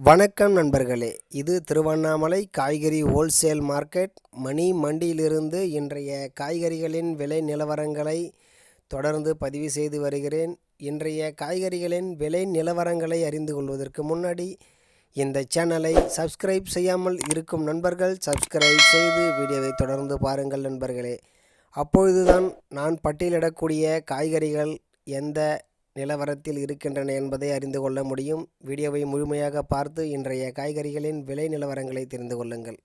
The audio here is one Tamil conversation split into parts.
வணக்கம் நண்பர்களே, இது திருவண்ணாமலை காய்கறி ஹோல்சேல் மார்க்கெட் மணி மண்டியிலிருந்து இன்றைய காய்கறிகளின் விலை நிலவரங்களை தொடர்ந்து பதிவு செய்து வருகிறேன். இன்றைய காய்கறிகளின் விலை நிலவரங்களை அறிந்து கொள்வதற்கு முன்னாடி இந்த சேனலை சப்ஸ்கிரைப் செய்யாமல் இருக்கும் நண்பர்கள் சப்ஸ்கிரைப் செய்து வீடியோவை தொடர்ந்து பாருங்கள் நண்பர்களே. அப்பொழுதுதான் நான் பட்டியலிடக்கூடிய காய்கறிகள் எந்த நிலவரத்தில் இருக்கின்றன என்பதை அறிந்து கொள்ள முடியும். வீடியோவை முழுமையாக பார்த்து இன்றைய காய்கறிகளின் விலை நிலவரங்களை தெரிந்து கொள்ளுங்கள்.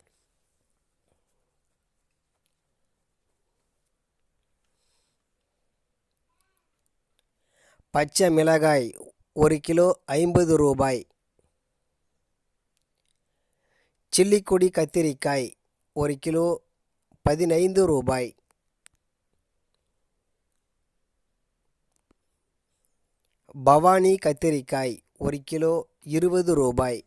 பச்சை மிளகாய் 1 கிலோ 50 ரூபாய். சில்லிக்கொடி கத்திரிக்காய் 1 கிலோ 15 ரூபாய். பவானி கத்திரிக்காய் 1 கிலோ 20 ரூபாய்.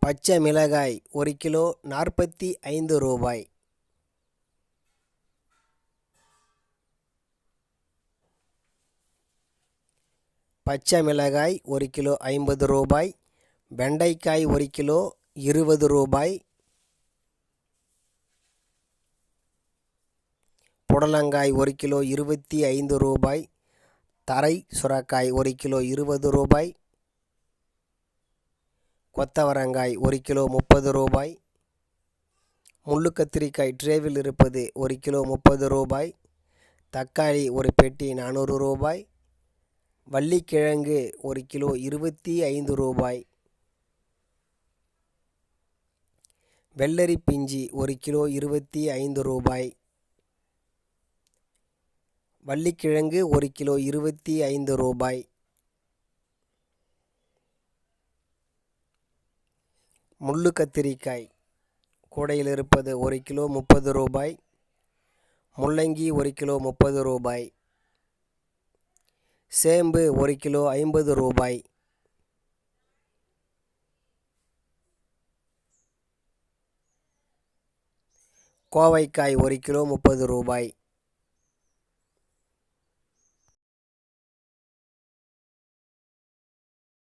பச்சை மிளகாய் 1 கிலோ 45 ரூபாய். பச்சை மிளகாய் 1 கிலோ 50 ரூபாய். வெண்டைக்காய் 1 கிலோ 20 ரூபாய். புடலங்காய் 1 கிலோ 25 ரூபாய். தரை சுரைக்காய் 1 கிலோ 20 ரூபாய். கொத்தவரங்காய் 1 கிலோ 30 ரூபாய். முள்ளு கத்திரிக்காய் ட்ரேவில் இருப்பது 1 கிலோ 30 ரூபாய். தக்காளி ஒரு பெட்டி 400 ரூபாய். வள்ளிக்கிழங்கு 1 கிலோ 25 ரூபாய். வெள்ளரி பிஞ்சி 1 கிலோ 25 ரூபாய். வள்ளிக்கிழங்கு 1 கிலோ 25 ரூபாய். முள்ளு கத்திரிக்காய் கூடையில் இருப்பது 1 கிலோ 30 ரூபாய். முள்ளங்கி 1 கிலோ 30 ரூபாய். சேம்பு 1 கிலோ 50 ரூபாய். கோவைக்காய் 1 கிலோ 30 ரூபாய்.